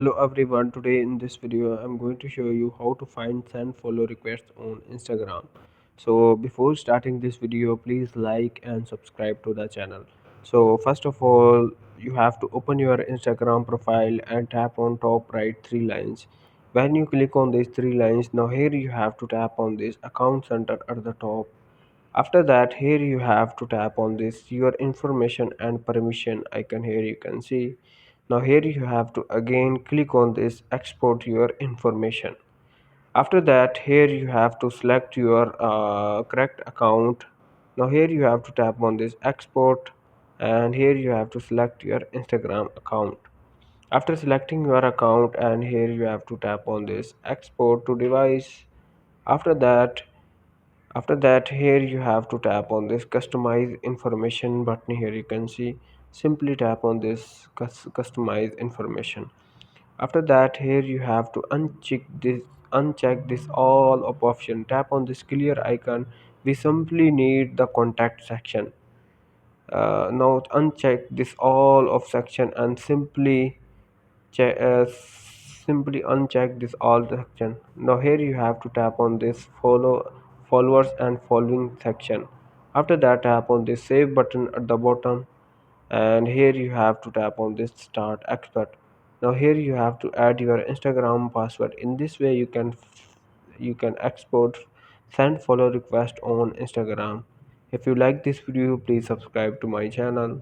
Hello everyone, today in this video I'm going to show you how to find send follow requests on Instagram. So before starting this video, please like and subscribe to the channel. So first of all, you have to open your Instagram profile and tap on top right three lines. When you click on these three lines, now here you have to tap on this account center at the top. After that, here you have to tap on this your information and permission icon. Here you can see. Now here you have to again click on this export your information. After that, here you have to select your correct account. Now here you have to tap on this export, and here you have to select your Instagram account. After selecting your account, and here you have to tap on this export to device. After that after that, here you have to tap on this customize information button. Here you can see, simply tap on this customize information. After that, here you have to uncheck this all of option. Tap on this clear icon. We simply need the contact section. Now uncheck this all of section and simply uncheck this all section. Now here you have to tap on this followers and following section. After that, tap on this save button at the bottom, and here you have to tap on this start expert. Now here you have to add your Instagram password. In this way you can export send follow request on Instagram. If you like this video, please subscribe to my channel.